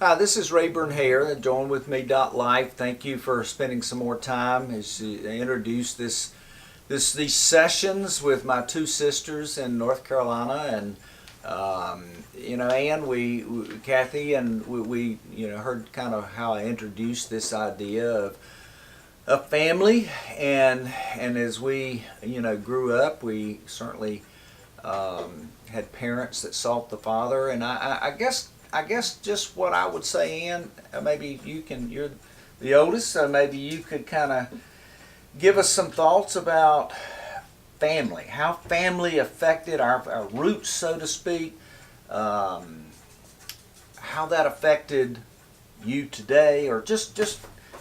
Hi, this is Rayburn Hare at joinwithme.life. Thank you for spending some more time as you introduce these sessions with my two sisters in North Carolina, and Ann, Kathy, and we heard kind of how I introduced this idea of a family, and as we grew up, we certainly had parents that sought the Father, and I guess just what I would say, Ann, maybe you're the oldest, so maybe you could kind of give us some thoughts about family, how family affected our roots, so to speak, um, how that affected you today, or just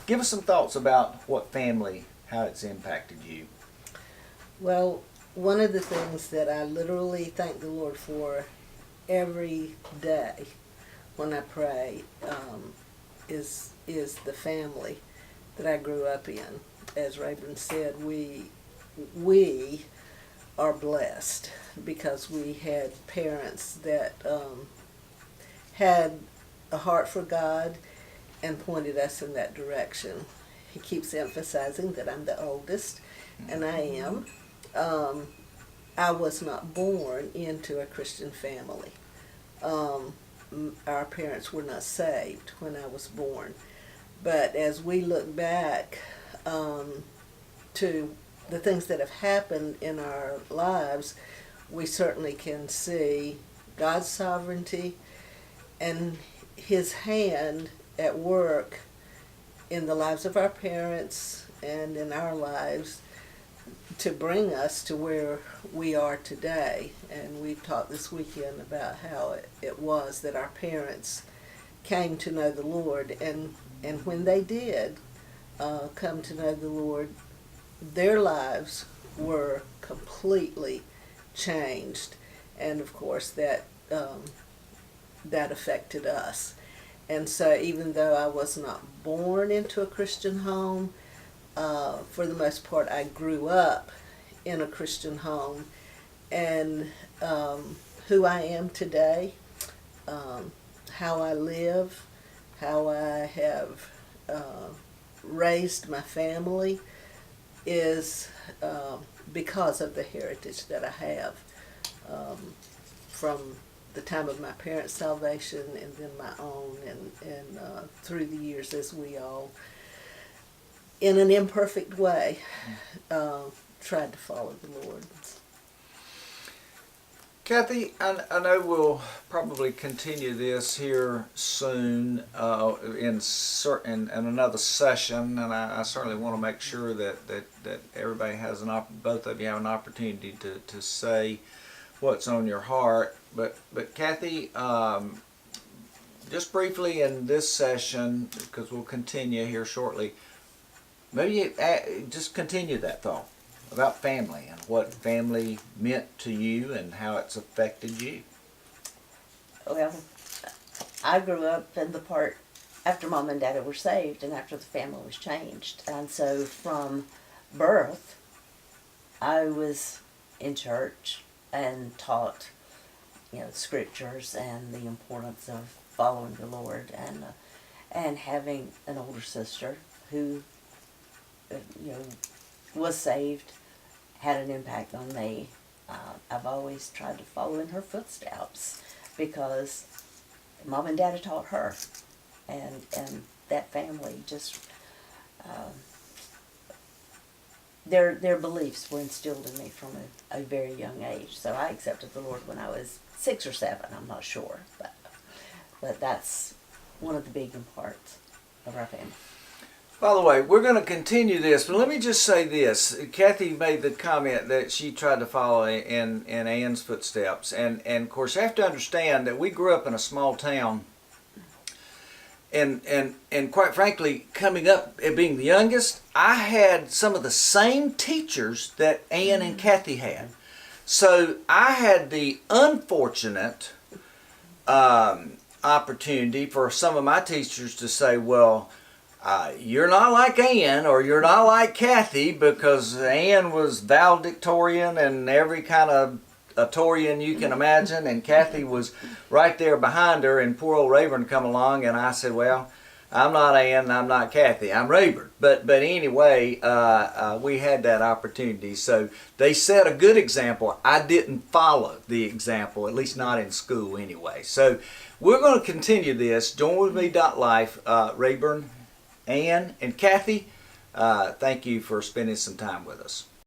give us some thoughts about what family, how it's impacted you. Well, one of the things that I literally thank the Lord for every day when I pray is the family that I grew up in. As Rayburn said, we are blessed because we had parents that had a heart for God and pointed us in that direction. He keeps emphasizing that I'm the oldest, and I am. Um, I was not born into a Christian family. Um, our parents were not saved when I was born. But as we look back to the things that have happened in our lives, we certainly can see God's sovereignty and His hand at work in the lives of our parents and in our lives to bring us to where we are today. And we talked this weekend about how it was that our parents came to know the Lord, and when they did come to know the Lord, their lives were completely changed, and of course that affected us. And so, even though I was not born into a Christian home, for the most part, I grew up in a Christian home, and who I am today, how I live, how I have raised my family is because of the heritage that I have from the time of my parents' salvation and then my own, and through the years as we all, in an imperfect way, tried to follow the Lord. Kathy, I know we'll probably continue this here soon in another session, and I certainly want to make sure that everybody has both of you have an opportunity to say what's on your heart. But Kathy, just briefly in this session, because we'll continue here shortly, maybe just continue that thought about family and what family meant to you and how it's affected you. Well, I grew up in the part after Mom and Dad were saved and after the family was changed. And so from birth, I was in church and taught, scriptures and the importance of following the Lord, and having an older sister who, was saved, had an impact on me. I've always tried to follow in her footsteps because Mom and Dad had taught her, and that family just their beliefs were instilled in me from a very young age. So I accepted the Lord when I was 6 or 7. I'm not sure, but that's one of the big parts of our family. By the way, we're going to continue this, but let me just say this. Kathy made the comment that she tried to follow in Ann's footsteps. And of course, you have to understand that we grew up in a small town. And quite frankly, coming up and being the youngest, I had some of the same teachers that Ann and Kathy had. So I had the unfortunate opportunity for some of my teachers to say, well, you're not like Ann or you're not like Kathy, because Ann was valedictorian and every kind of valedictorian you can imagine, and Kathy was right there behind her, and poor old Rayburn come along, and I said, well, I'm not Ann, I'm not Kathy, I'm Rayburn. But anyway, we had that opportunity. So they set a good example. I didn't follow the example, at least not in school anyway. So we're going to continue this. JoinWithMe.life, Rayburn, Ann, and Kathy, thank you for spending some time with us.